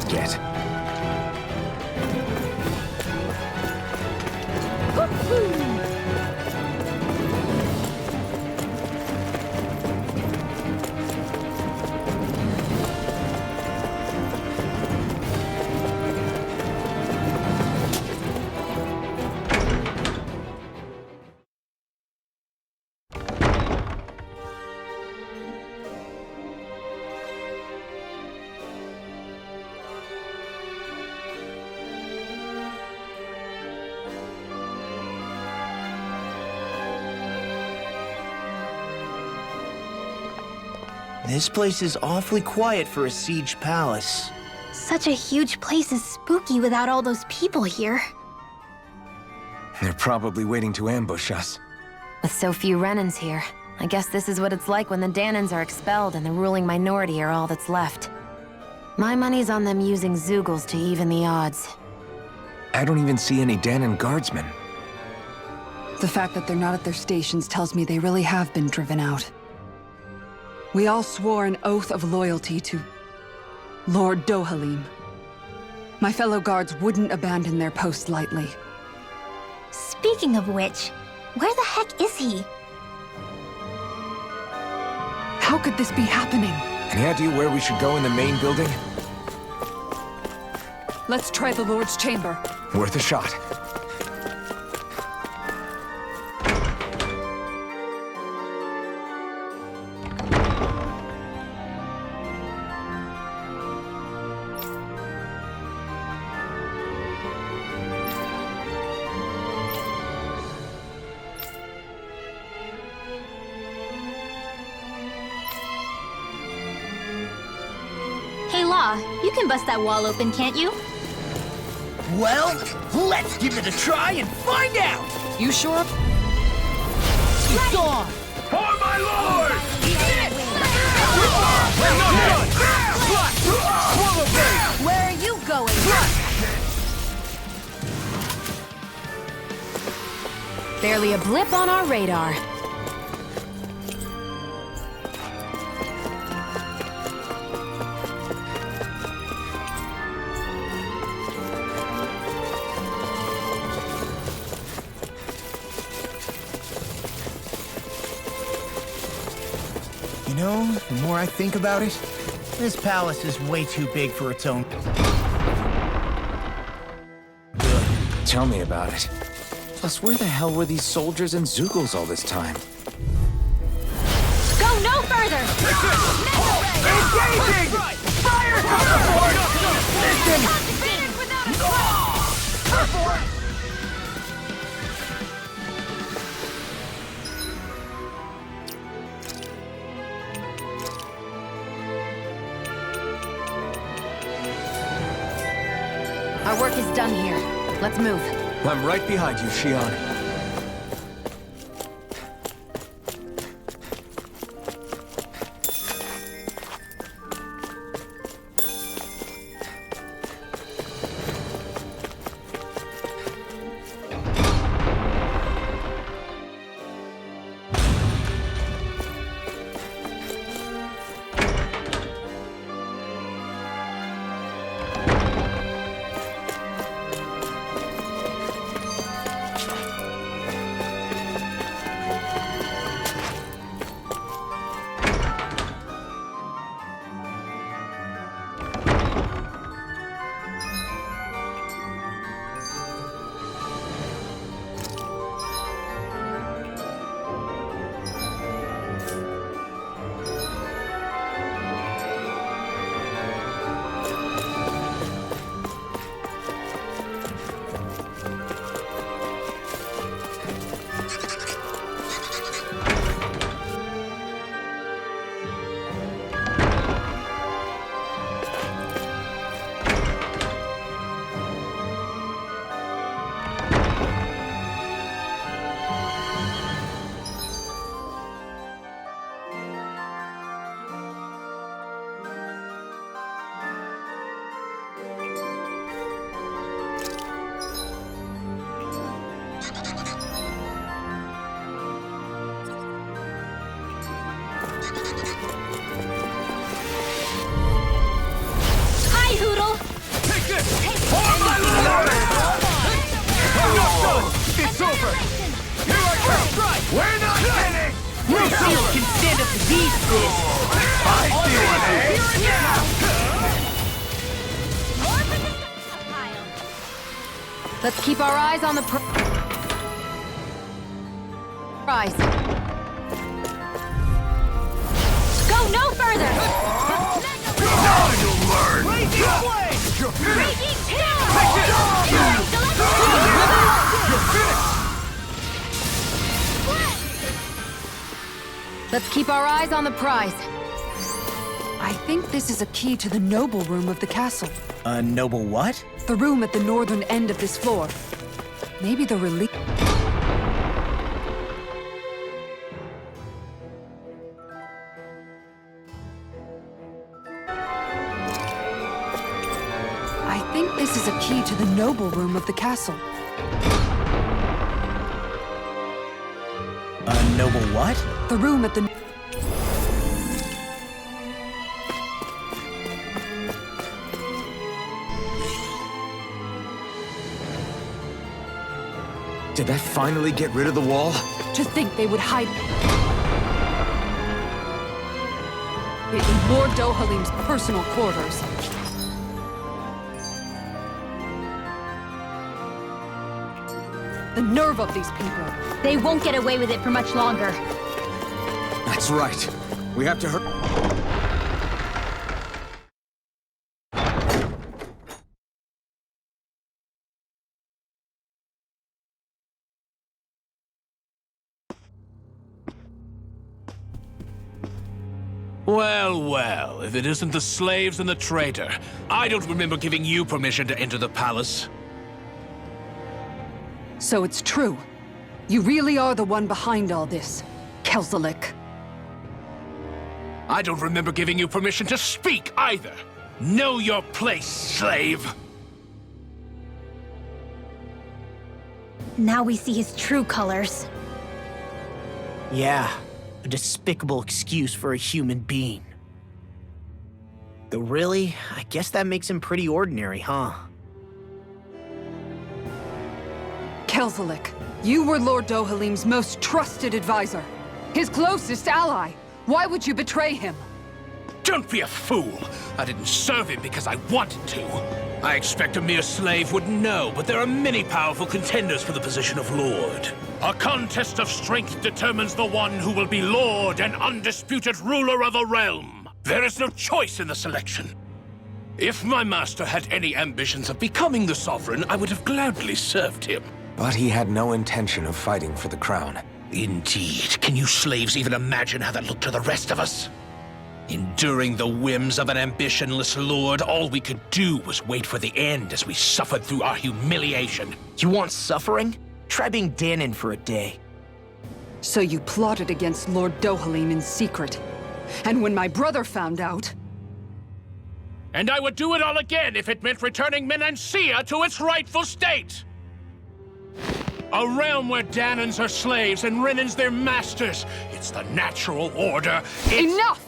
get. This place is awfully quiet for a siege palace. Such a huge place is spooky without all those people here. They're probably waiting to ambush us. With so few Renans here, I guess this is what it's like when the Dahnans are expelled and the ruling minority are all that's left. My money's on them using Zeugles to even the odds. I don't even see any Dahnan guardsmen. The fact that they're not at their stations tells me they really have been driven out. We all swore an oath of loyalty to Lord Dohalim. My fellow guards wouldn't abandon their post lightly. Speaking of which, where the heck is he? How could this be happening? Any idea where we should go in the main building? Let's try the Lord's chamber. Worth a shot. Hey Law, you can bust that wall open, can't you? Well, let's give it a try and find out! You sure? It's on! For my lord! Where are you going? Barely a blip on our radar. You know, the more I think about it, this palace is way too big for its own good. Tell me about it. Plus, where the hell were these soldiers and Zeugles all this time? Go no further! Engaging! Fire! Our work is done here. Let's move. I'm right behind you, Shion. We're not kidding! No shield can stand up to these fists! I feel it, eh? Let's keep our eyes on the prize. Go no further! Now you'll learn! Let's keep our eyes on the prize. I think this is a key to the noble room of the castle. A noble what? The room at the northern end of this floor. Maybe the relief. I think this is a key to the noble room of the castle. A noble what? The room at the... Did that finally get rid of the wall? To think they would hide it in Lord Dohalim's personal quarters. The nerve of these people. They won't get away with it for much longer. That's right. We have to hurry. Well, well, if it isn't the slaves and the traitor. I don't remember giving you permission to enter the palace. So it's true. You really are the one behind all this, Kelzelik. I don't remember giving you permission to speak either. Know your place, slave. Now we see his true colors. Yeah, a despicable excuse for a human being. Though really, I guess that makes him pretty ordinary, huh? Kelzelik, you were Lord Dohalim's most trusted advisor. His closest ally. Why would you betray him? Don't be a fool. I didn't serve him because I wanted to. I expect a mere slave would know, but there are many powerful contenders for the position of Lord. A contest of strength determines the one who will be Lord and undisputed ruler of a realm. There is no choice in the selection. If my master had any ambitions of becoming the sovereign, I would have gladly served him. But he had no intention of fighting for the crown. Indeed. Can you slaves even imagine how that looked to the rest of us? Enduring the whims of an ambitionless lord, all we could do was wait for the end as we suffered through our humiliation. You want suffering? Try being Danon for a day. So you plotted against Lord Dohalim in secret. And when my brother found out... And I would do it all again if it meant returning Menancia to its rightful state! A realm where Danons are slaves and Renans their masters. It's the natural order. Enough!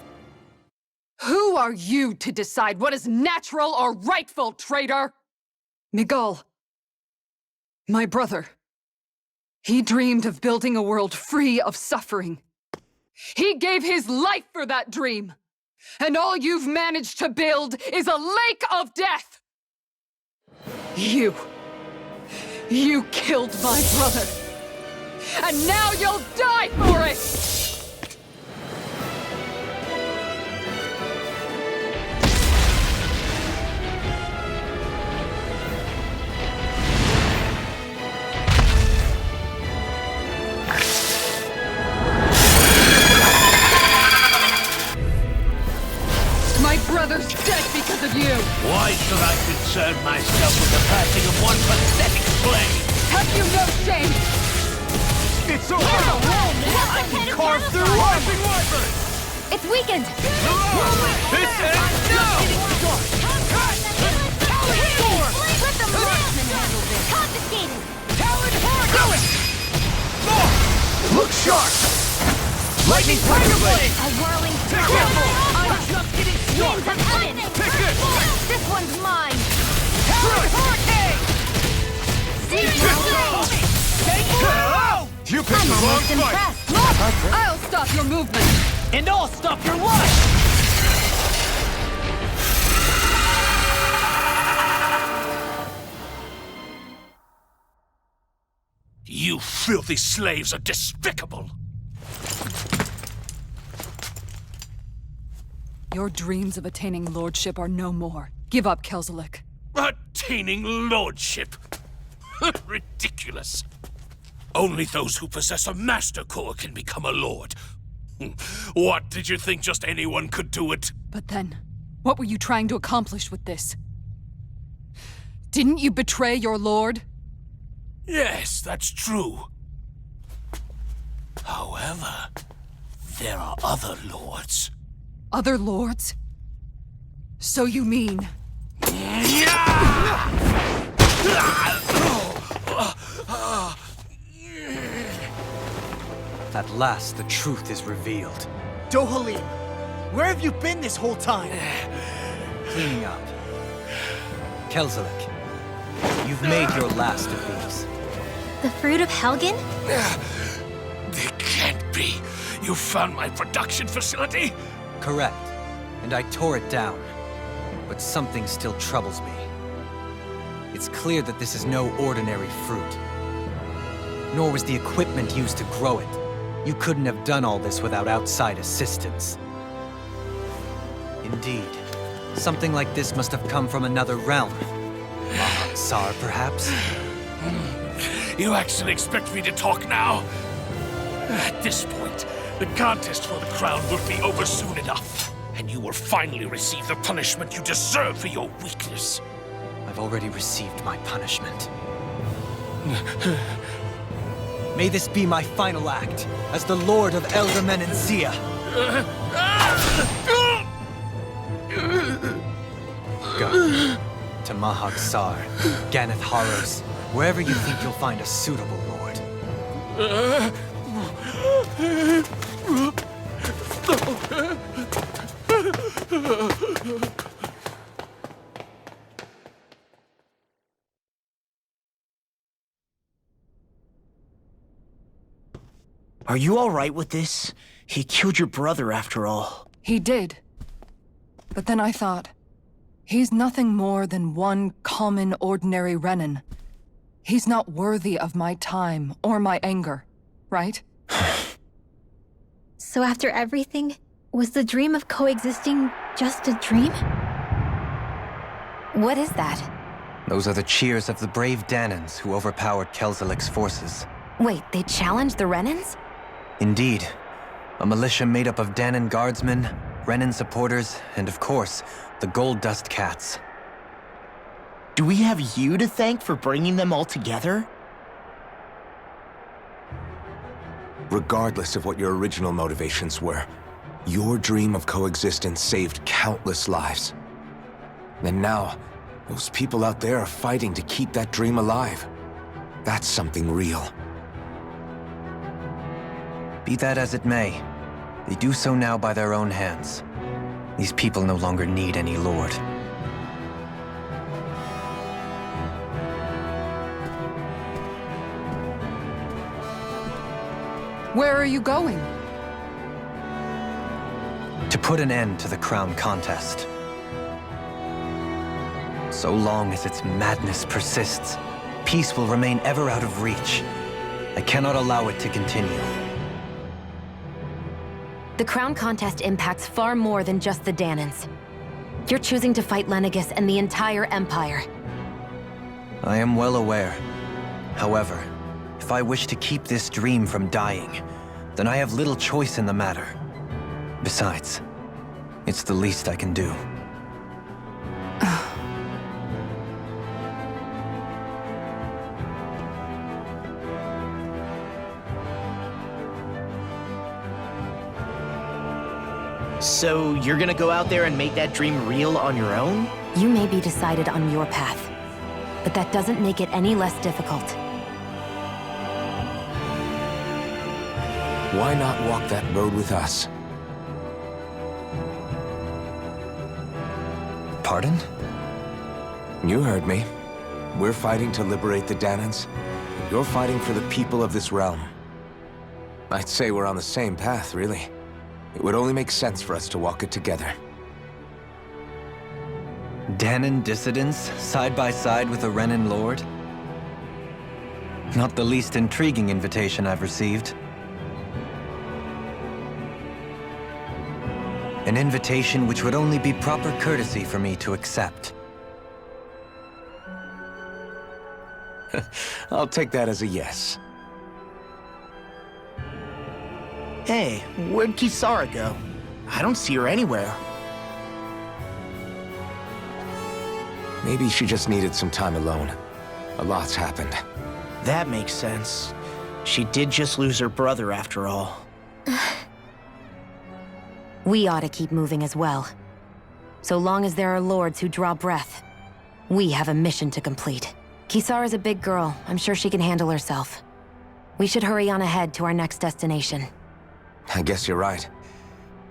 Who are you to decide what is natural or rightful, traitor? Miguel, my brother, he dreamed of building a world free of suffering. He gave his life for that dream. And all you've managed to build is a lake of death! You killed my brother. And now you'll die for it! My brother's dead because of you! Why should I concern myself with the passing of one pathetic slave? Have you no shame? It's so hard! I can carve through it! It's weakened! It's now! Let the marksman handle this! Confiscated! Do it! Look sharp! Lightning Tiger Blade! A whirling Careful! I'm just getting started! Winds of heaven! Take this! This one's mine! Hurricane! Seriously! You picked the wrong I'm almost fight! impressed! I'll stop your movement! And I'll stop your life! You filthy slaves are despicable! Your dreams of attaining lordship are no more. Give up, Kelzelik. Attaining lordship? Ridiculous. Only those who possess a master core can become a lord. What, did you think just anyone could do it? But then, what were you trying to accomplish with this? Didn't you betray your lord? Yes, that's true. However, there are other lords. Other lords? So you mean... At last, the truth is revealed. Dohalim, where have you been this whole time? Cleaning up. Kelzelik, you've made your last of these. The fruit of Helgen? It can't be. You found my production facility? Correct. And I tore it down. But something still troubles me. It's clear that this is no ordinary fruit. Nor was the equipment used to grow it. You couldn't have done all this without outside assistance. Indeed. Something like this must have come from another realm. Mahak Saar, perhaps? You actually expect me to talk now? At this point, the contest for the crown will be over soon enough. And you will finally receive the punishment you deserve for your weakness. I've already received my punishment. May this be my final act as the Lord of Elder Menencia. Go to Mahak Saar, Ganath Haros, wherever you think you'll find a suitable lord. Are you alright with this? He killed your brother after all. He did. But then I thought, he's nothing more than one common, ordinary Renan. He's not worthy of my time or my anger, right? So after everything, was the dream of coexisting just a dream? What is that? Those are the cheers of the brave Danans who overpowered Kelzelik's forces. Wait, they challenged the Renans? Indeed. A militia made up of Danan guardsmen, Renan supporters, and of course, the Gold Dust Cats. Do we have you to thank for bringing them all together? Regardless of what your original motivations were, your dream of coexistence saved countless lives. And now, those people out there are fighting to keep that dream alive. That's something real. Be that as it may, they do so now by their own hands. These people no longer need any lord. Where are you going? To put an end to the crown contest. So long as its madness persists, peace will remain ever out of reach. I cannot allow it to continue. The crown contest impacts far more than just the Danans. You're choosing to fight Lenegis and the entire Empire. I am well aware. However, if I wish to keep this dream from dying, then I have little choice in the matter. Besides, it's the least I can do. So you're gonna go out there and make that dream real on your own? You may be decided on your path, but that doesn't make it any less difficult. Why not walk that road with us? Pardon? You heard me. We're fighting to liberate the Danans. You're fighting for the people of this realm. I'd say we're on the same path, really. It would only make sense for us to walk it together. Dahnan dissidents, side by side with a Renan Lord? Not the least intriguing invitation I've received. An invitation which would only be proper courtesy for me to accept. I'll take that as a yes. Hey, where'd Kisara go? I don't see her anywhere. Maybe she just needed some time alone. A lot's happened. That makes sense. She did just lose her brother after all. We ought to keep moving as well. So long as there are lords who draw breath, we have a mission to complete. Kisara's a big girl. I'm sure she can handle herself. We should hurry on ahead to our next destination. I guess you're right.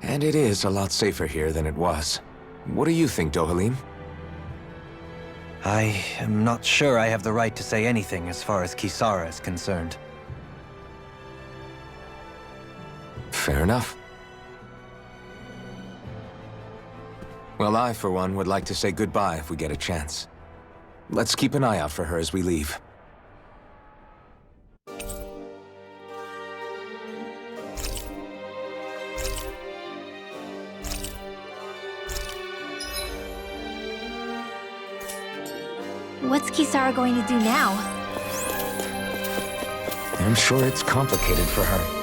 And it is a lot safer here than it was. What do you think, Dohalim? I am not sure I have the right to say anything as far as Kisara is concerned. Fair enough. Well, I, for one, would like to say goodbye if we get a chance. Let's keep an eye out for her as we leave. What's Kisara going to do now? I'm sure it's complicated for her.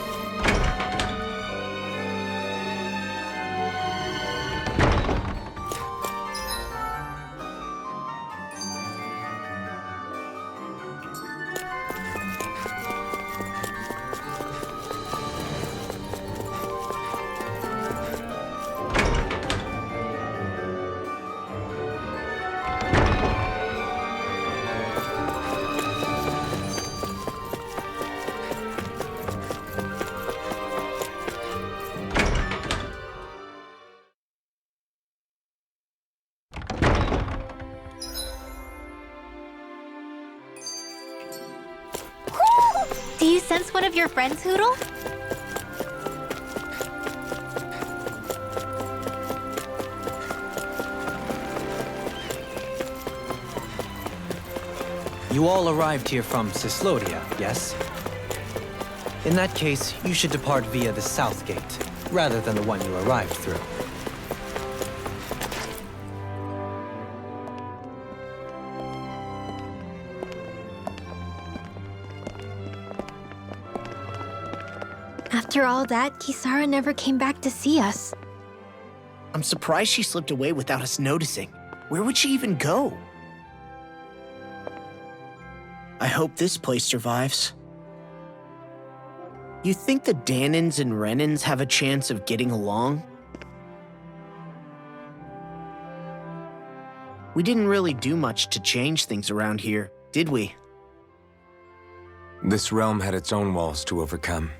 Do you sense one of your friends, Hootle? You all arrived here from Cyslodia, yes? In that case, you should depart via the south gate, rather than the one you arrived through. After all that, Kisara never came back to see us. I'm surprised she slipped away without us noticing. Where would she even go? I hope this place survives. You think the Dahnans and Renans have a chance of getting along? We didn't really do much to change things around here, did we? This realm had its own walls to overcome.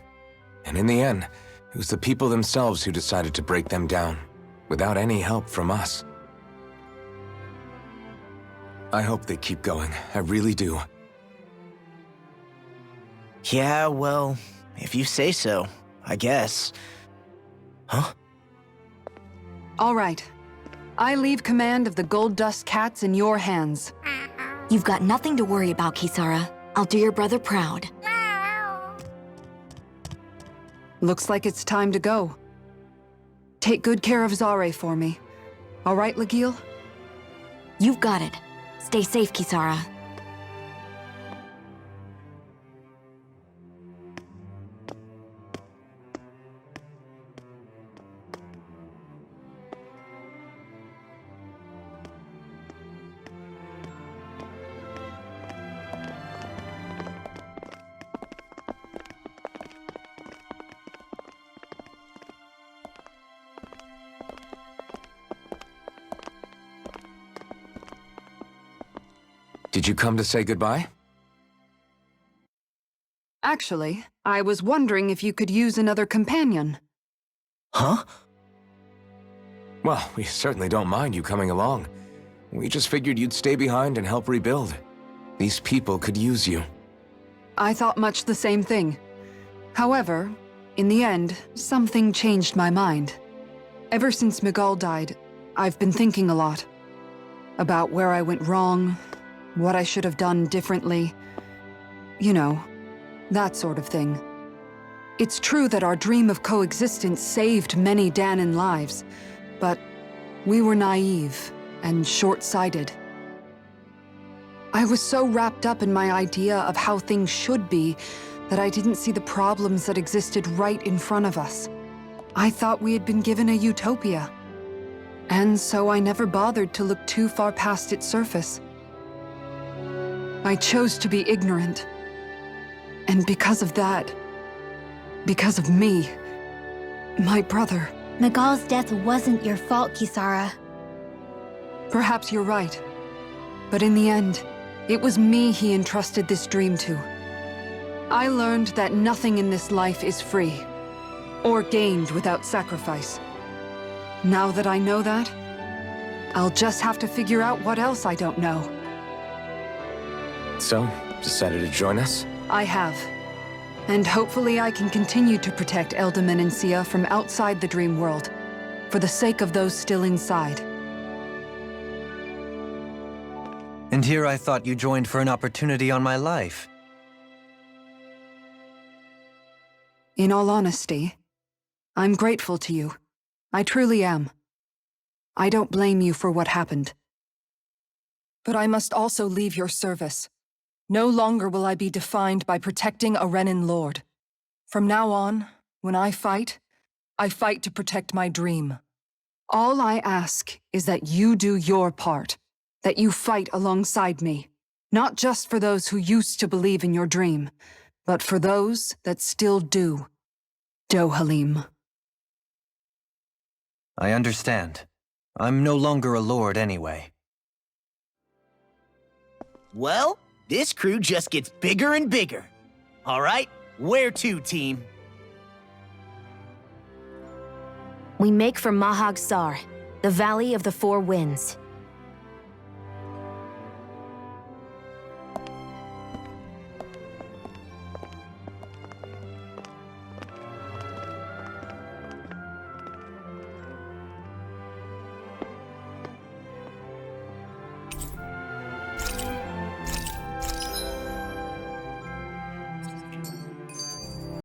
And in the end, it was the people themselves who decided to break them down, without any help from us. I hope they keep going. I really do. Yeah, well, if you say so, I guess. Huh? All right. I leave command of the Gold Dust Cats in your hands. You've got nothing to worry about, Kisara. I'll do your brother proud. Looks like it's time to go. Take good care of Zare for me. All right, Lagiel? You've got it. Stay safe, Kisara. Did you come to say goodbye? Actually, I was wondering if you could use another companion. Huh? Well, we certainly don't mind you coming along. We just figured you'd stay behind and help rebuild. These people could use you. I thought much the same thing. However, in the end, something changed my mind. Ever since Miguel died, I've been thinking a lot. About where I went wrong, what I should have done differently. You know, that sort of thing. It's true that our dream of coexistence saved many Dahnan lives, but we were naive and short-sighted. I was so wrapped up in my idea of how things should be that I didn't see the problems that existed right in front of us. I thought we had been given a utopia. And so I never bothered to look too far past its surface. I chose to be ignorant. And because of that, because of me, my brother... Miguel's death wasn't your fault, Kisara. Perhaps you're right. But in the end, it was me he entrusted this dream to. I learned that nothing in this life is free, or gained without sacrifice. Now that I know that, I'll just have to figure out what else I don't know. So, decided to join us? I have. And hopefully I can continue to protect Elda Menencia from outside the dream world, for the sake of those still inside. And here I thought you joined for an opportunity on my life. In all honesty, I'm grateful to you. I truly am. I don't blame you for what happened. But I must also leave your service. No longer will I be defined by protecting a Renan Lord. From now on, when I fight to protect my dream. All I ask is that you do your part, that you fight alongside me, not just for those who used to believe in your dream, but for those that still do. Dohalim. I understand. I'm no longer a lord anyway. Well, this crew just gets bigger and bigger. All right, where to, team? We make for Mahag Sar, the Valley of the Four Winds.